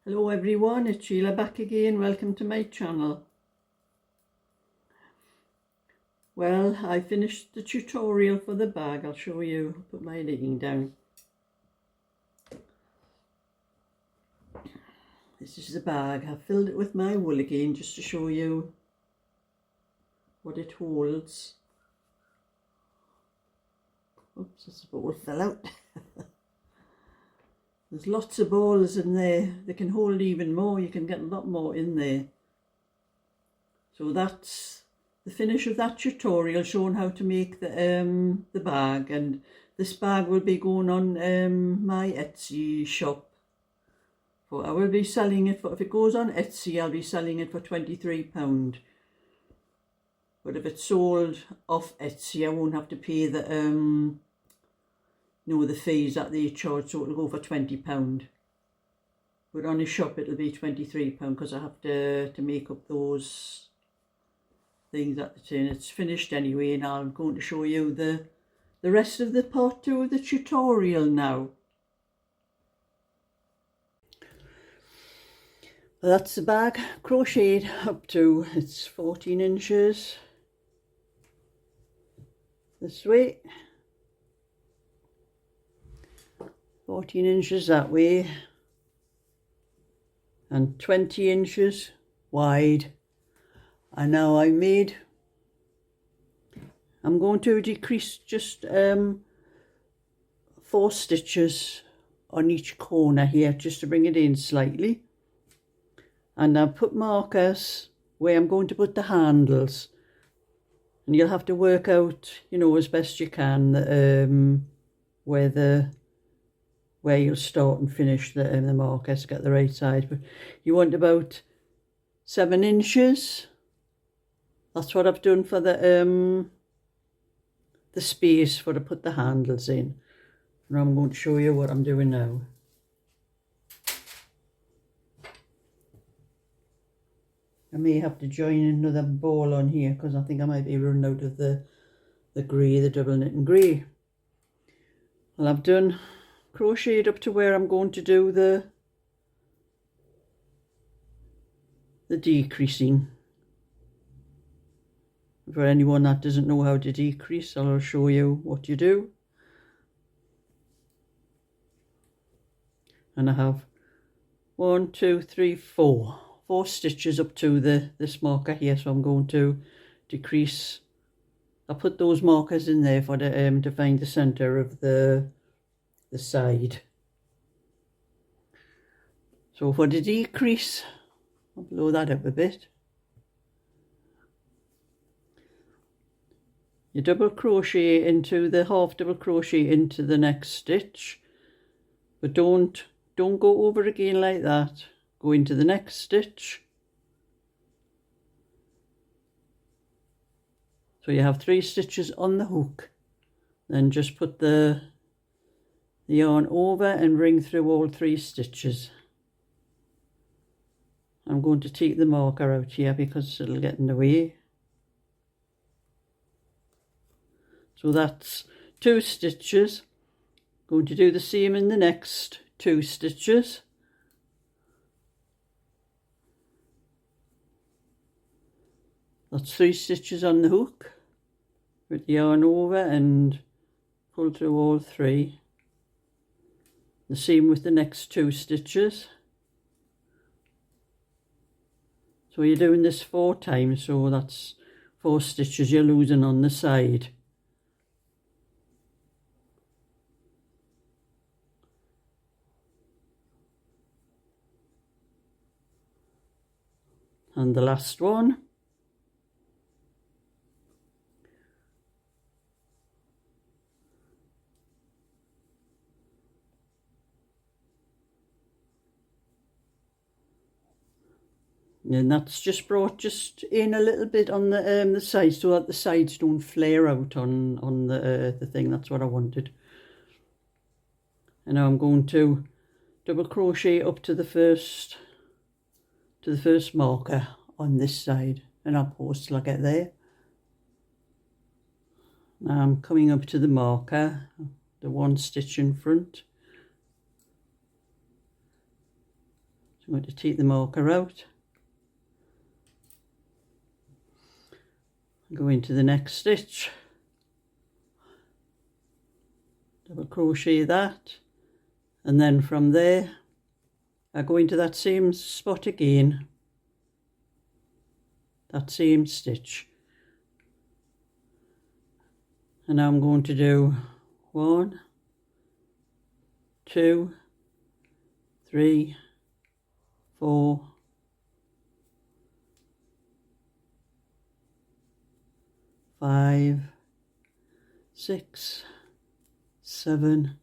Hello everyone, it's Sheila back again. Welcome to my channel. Well, I finished the tutorial for the bag. I'll show you. I'll put my knitting down. This is the bag. I filled it with my wool again just to show you what it holds. Oops, this ball fell out. There's lots of balls in there. They can hold even more. You can get a lot more in there. So that's the finish of that tutorial showing how to make the bag, and this bag will be going on my Etsy shop. I will be selling it for, if it goes on Etsy, I'll be selling it for £23. But if it's sold off Etsy, I won't have to pay the the fees that they charge, so it'll go for £20. But on the shop it'll be £23 because I have to make up those things at the tin. It's finished anyway, and I'm going to show you the rest of the part 2 of the tutorial now. Well, that's the bag crocheted up to, it's 14 inches this way, 14 inches that way, and 20 inches wide. And now I'm going to decrease just 4 stitches on each corner here, just to bring it in slightly. And I've put markers where I'm going to put the handles, and you'll have to work out, as best you can, where you'll start and finish the markers to get the right size. But you want about 7 inches. That's what I've done for the space for to put the handles in. And I'm going to show you what I'm doing now. I may have to join another ball on here because I think I might be running out of the grey, the double knitting grey. Well, I've done crocheted up to where I'm going to do the decreasing. For anyone that doesn't know how to decrease, I'll show you what you do. And I have 1, 2, 3, 4 stitches up to this marker here, so I'm going to decrease. I put those markers in there for to find the center of the side. So for the decrease, I'll blow that up a bit. You double crochet into the half double crochet into the next stitch, but don't go over again like that. Go into the next stitch. So you have 3 stitches on the hook. Then just put the yarn over and ring through all 3 stitches. I'm going to take the marker out here because it'll get in the way. So that's 2 stitches. Going to do the same in the next 2 stitches. That's 3 stitches on the hook. Put the yarn over and pull through all 3. The same with the next 2 stitches. So you're doing this 4 times, so that's 4 stitches you're losing on the side. And the last one. And that's just brought just in a little bit on the sides, so that the sides don't flare out on the thing. That's what I wanted. And now I'm going to double crochet up to the first marker on this side, and I'll pause till I get there. Now I'm coming up to the marker, the 1 stitch in front. So I'm going to take the marker out, go into the next stitch, double crochet that, and then from there I go into that same spot again, that same stitch, and now I'm going to do 1, 2, 3, 4, 5, 6, 7,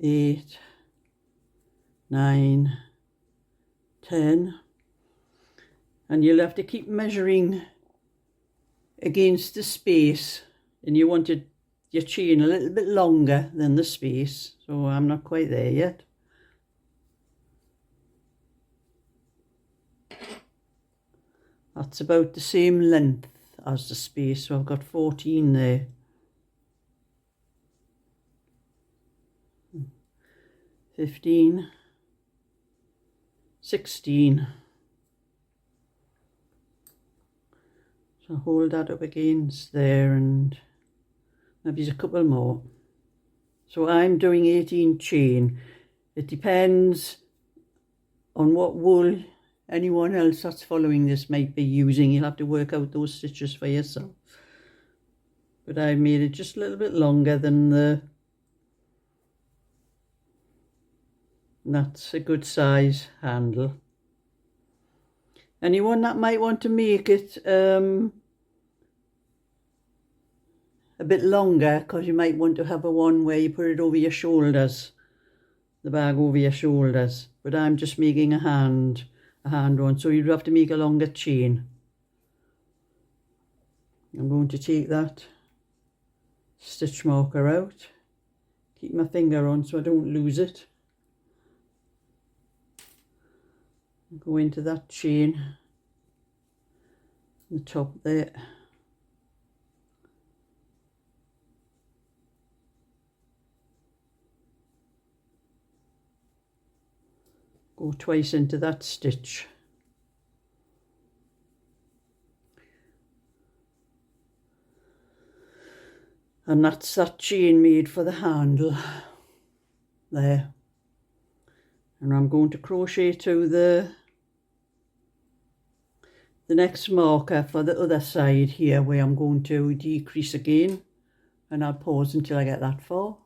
8, 9, 10, and you'll have to keep measuring against the space, and you want your chain a little bit longer than the space, so I'm not quite there yet. That's about the same length as the space, so I've got 14 there. 15, 16. So hold that up against there and maybe a couple more. So I'm doing 18 chain. It depends on what wool anyone else that's following this might be using. You'll have to work out those stitches for yourself. But I made it just a little bit longer than the... That's a good size handle. Anyone that might want to make it a bit longer, because you might want to have a one where you put it over your shoulders, the bag over your shoulders. But I'm just making a hand one, so you'd have to make a longer chain. I'm going to take that stitch marker out, keep my finger on so I don't lose it. Go into that chain, the top there. Go twice into that stitch. And that's that chain made for the handle there. And I'm going to crochet to the next marker for the other side here, where I'm going to decrease again, and I'll pause until I get that far.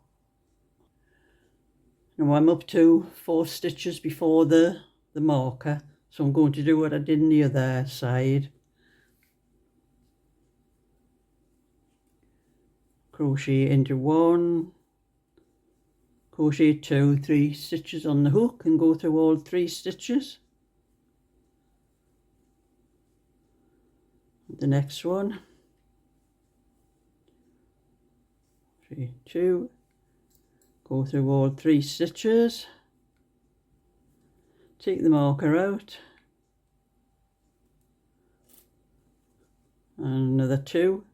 Now I'm up to 4 stitches before the marker, so I'm going to do what I did on the other side. Crochet into 1, crochet 2, 3 stitches on the hook and go through all 3 stitches. The next one, 3, 2, go through all 3 stitches, take the marker out, and another 2,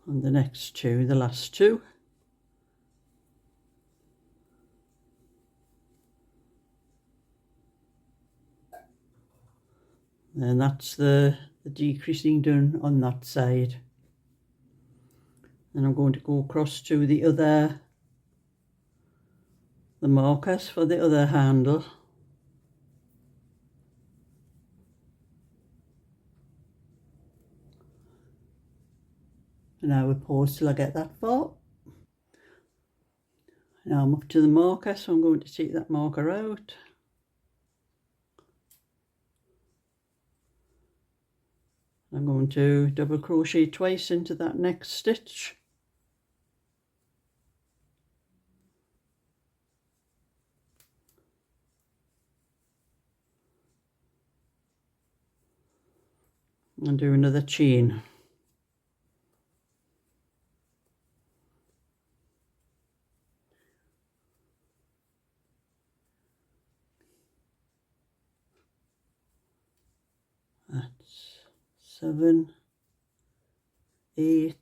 and the next 2, the last 2. And that's the decreasing done on that side. And I'm going to go across to the markers for the other handle. And I will pause till I get that far. Now I'm up to the marker, so I'm going to take that marker out. I'm going to double crochet twice into that next stitch. And do another chain. That's 7, 8.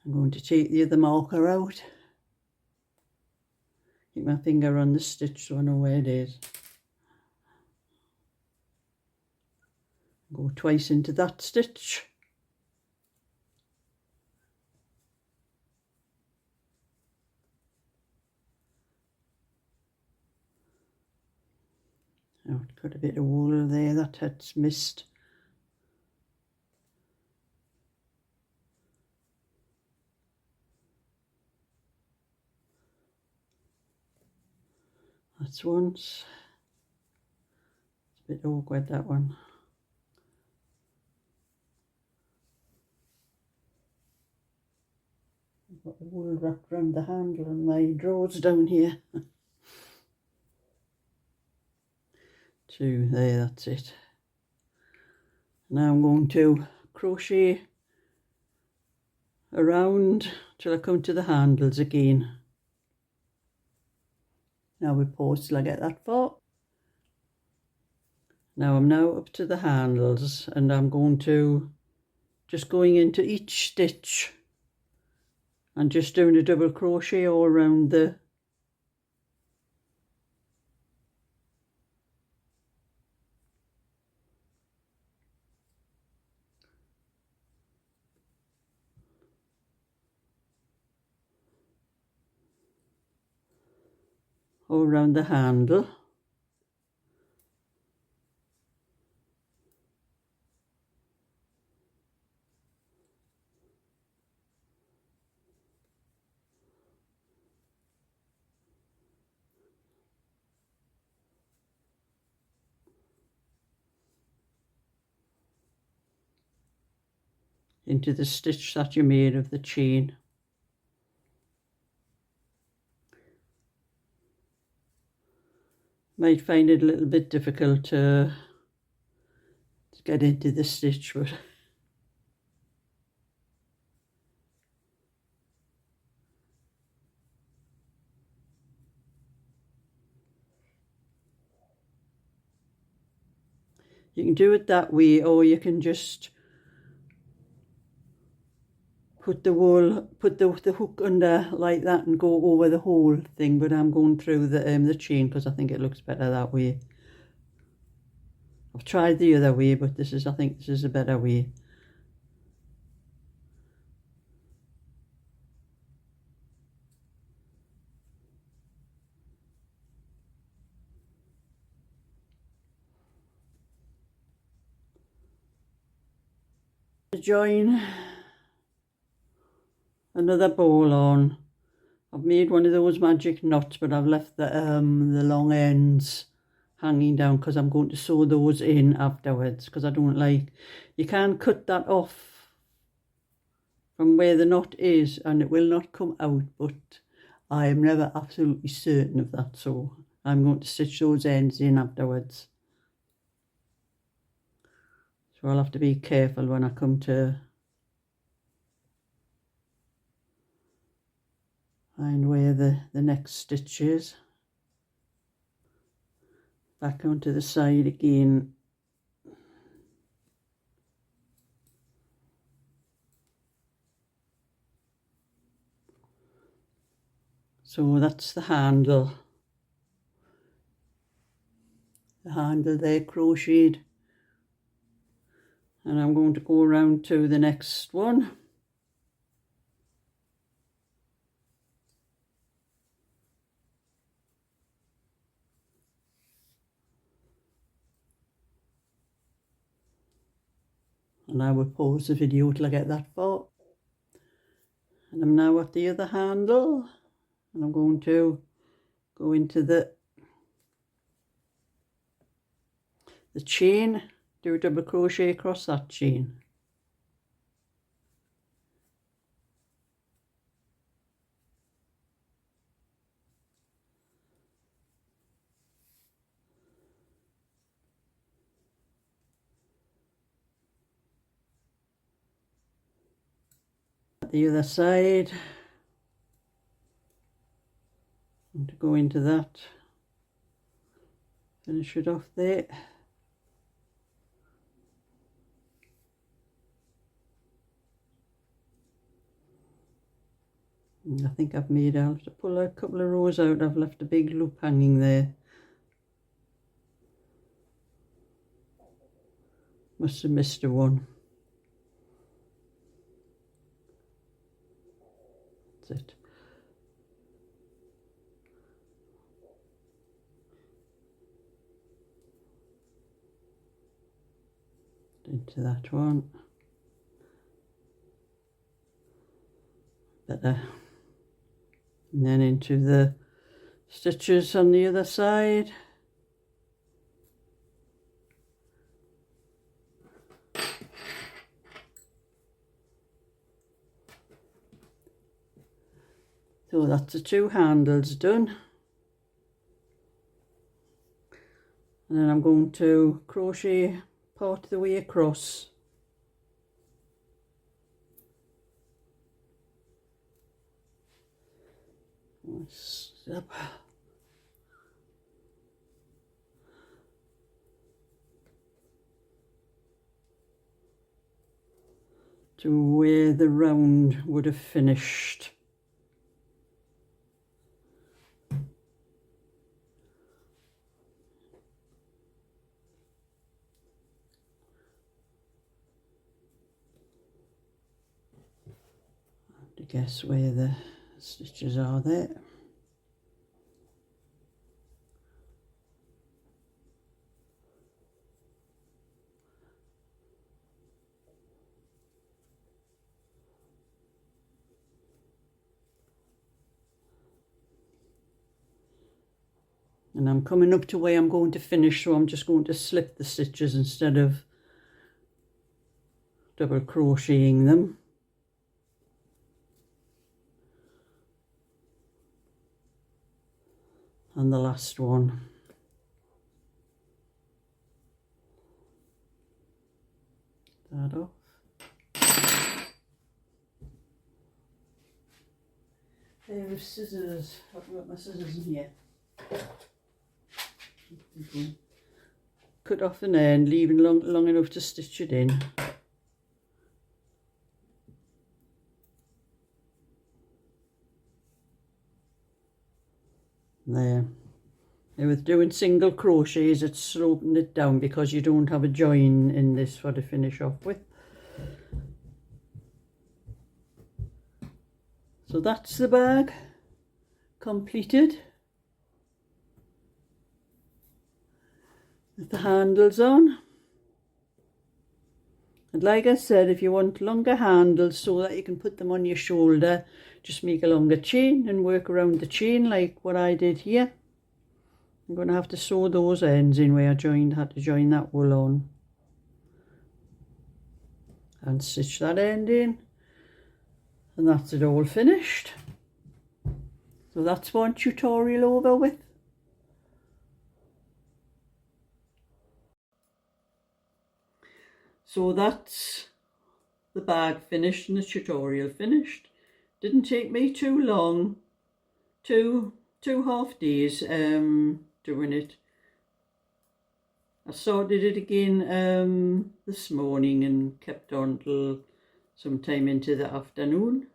I'm going to take the other marker out. Keep my finger on the stitch so I know where it is. Go twice into that stitch. Oh, it's got a bit of wool there that had missed. That's once. It's a bit awkward, that one. I've got the wool wrapped around the handle and my drawers down here. 2 there, that's it. Now I'm going to crochet around till I come to the handles again. Now we pause till I get that far. Now I'm now up to the handles and I'm going to just going into each stitch and just doing a double crochet all around the handle. Into the stitch that you made of the chain. Might find it a little bit difficult to get into the stitch, but you can do it that way, or you can just put the hook under like that and go over the whole thing, but I'm going through the chain because I think it looks better that way. I've tried the other way, but I think this is a better way. To join another ball on, I've made one of those magic knots, but I've left the long ends hanging down because I'm going to sew those in afterwards, because I don't like, you can cut that off from where the knot is and it will not come out, but I am never absolutely certain of that, so I'm going to stitch those ends in afterwards. So I'll have to be careful when I come to find where the next stitch is. Back onto the side again. So that's the handle. The handle there crocheted. And I'm going to go around to the next one. And I will pause the video till I get that far. And I'm now at the other handle. And I'm going to go into the chain, do a double crochet across that chain. At the other side, I'm going to go into that Finish it off there. And I think I'll have to pull a couple of rows out. I've left a big loop hanging there. Must have missed a one. That's it. Into that one. Better. And then into the stitches on the other side. So that's the two handles done. And then I'm going to crochet part of the way across. Step. To where the round would have finished. To guess where the stitches are there. And I'm coming up to where I'm going to finish, so I'm just going to slip the stitches instead of double crocheting them. And the last one. That off. There are scissors. I've got my scissors in here. Cut off an end, leaving long enough to stitch it in. There. Now with doing single crochets, it's sloping it down because you don't have a join in this for to finish off with. So that's the bag completed. With the handles on. And like I said, if you want longer handles so that you can put them on your shoulder, just make a longer chain and work around the chain like what I did here. I'm going to have to sew those ends in where I had to join that wool on. And stitch that end in. And that's it all finished. So that's one tutorial over with. So that's the bag finished and the tutorial finished. Didn't take me too long, two half days doing it. I started it again this morning and kept on till sometime into the afternoon.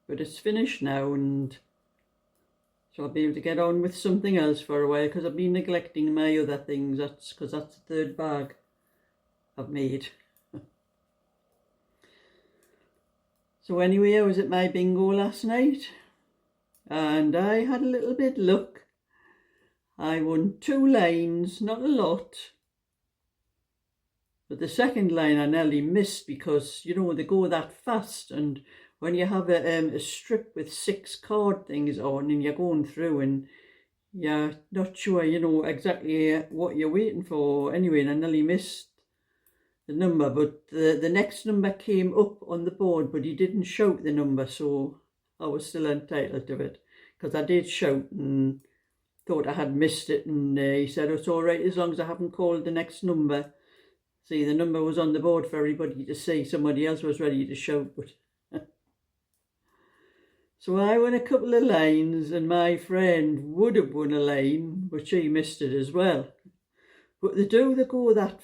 But it's finished now, and so I'll be able to get on with something else for a while because I've been neglecting my other things. That's because that's the third bag I've made. So anyway, I was at my bingo last night and I had a little bit luck. I won 2 lines, not a lot. But the second line I nearly missed because, you know, they go that fast, and when you have a strip with 6 card things on and you're going through and you're not sure, you know, exactly what you're waiting for. Anyway, and I nearly missed the number, but the next number came up on the board, but he didn't shout the number, so I was still entitled to it because I did shout and thought I had missed it, and he said it's all right as long as I haven't called the next number. See, the number was on the board for everybody to see. Somebody else was ready to shout, but So I won a couple of lines, and my friend would have won a line, but she missed it as well. But they go that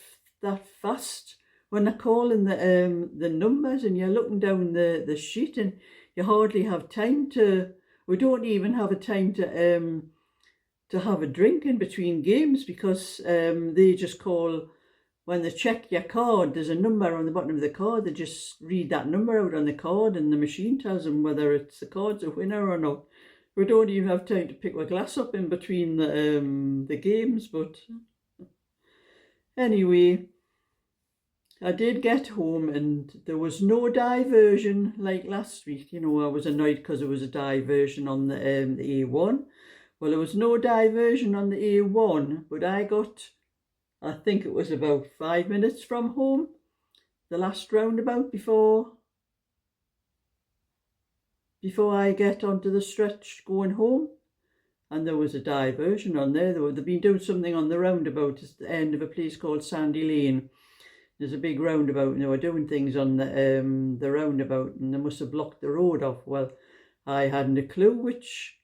fast when they're calling the numbers, and you're looking down the sheet, and you hardly have time to. We don't even have a time to have a drink in between games, because they just call. When they check your card, there's a number on the bottom of the card. They just read that number out on the card, and the machine tells them whether the card's a winner or not. We don't even have time to pick our glass up in between the games. But anyway, I did get home, and there was no diversion like last week. You know, I was annoyed because there was a diversion on the A1. Well, there was no diversion on the A1, but I think it was about 5 minutes from home, the last roundabout before I get onto the stretch going home. And there was a diversion on there. They've been doing something on the roundabout at the end of a place called Sandy Lane. There's a big roundabout, and they were doing things on the roundabout, and they must have blocked the road off. Well, I hadn't a clue which.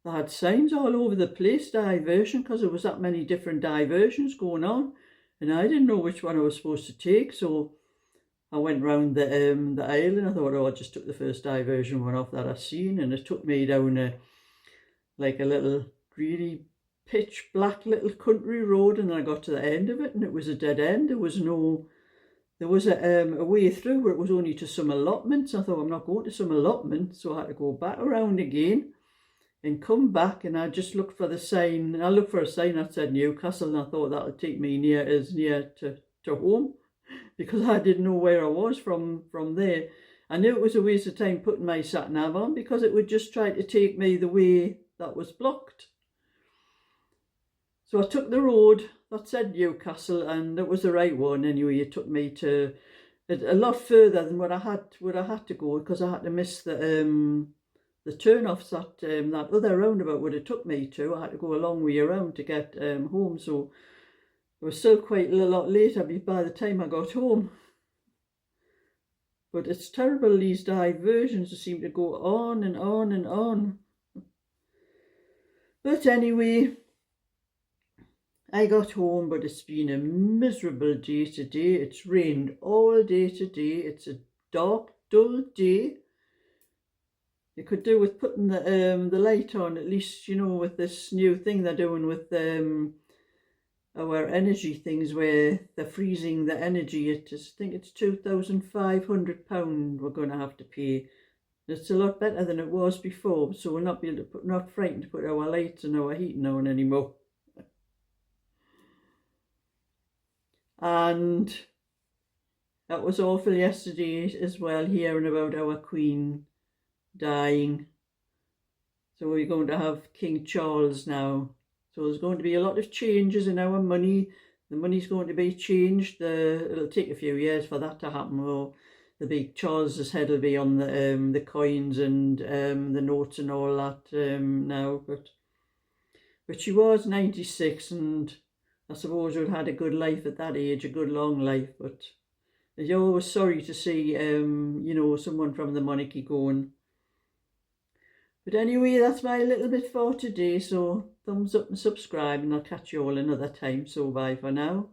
They had signs all over the place, diversion, because there was that many different diversions going on, and I didn't know which one I was supposed to take. So I went round the aisle, and I thought, I just took the first diversion one off that I seen, and it took me down a little really pitch black little country road, and then I got to the end of it, and it was a dead end. There was a way through where it was only to some allotments. I thought, I'm not going to some allotment, so I had to go back around again and come back, and I just looked for the sign. And I looked for a sign that said Newcastle, and I thought that would take me near to home, because I didn't know where I was from there. I knew it was a waste of time putting my sat nav on, because it would just try to take me the way that was blocked. So I took the road that said Newcastle, and it was the right one anyway. It took me to a lot further than what I had to go, because I had to miss the turn-offs that other roundabout would have took me to. I had to go a long way around to get home, so it was still quite a lot later by the time I got home. But it's terrible, these diversions seem to go on and on and on. But anyway, I got home, but it's been a miserable day today. It's rained all day today. It's a dark, dull day. You could do with putting the light on, at least, you know, with this new thing they're doing with our energy things, where they're freezing the energy. I think it's £2,500 we're going to have to pay. It's a lot better than it was before, so we'll not be able to not frightened to put our lights and our heating on anymore. And that was awful yesterday as well, hearing about our Queen dying. So we're going to have King Charles now. So there's going to be a lot of changes in our money. The money's going to be changed. It'll take a few years for that to happen. Well, the big Charles's head will be on the coins and the notes and all that now. But she was 96, and I suppose we'd had a good life at that age, a good long life. But you're always sorry to see you know, someone from the monarchy going. But anyway, that's my little bit for today. So thumbs up and subscribe, and I'll catch you all another time. So bye for now.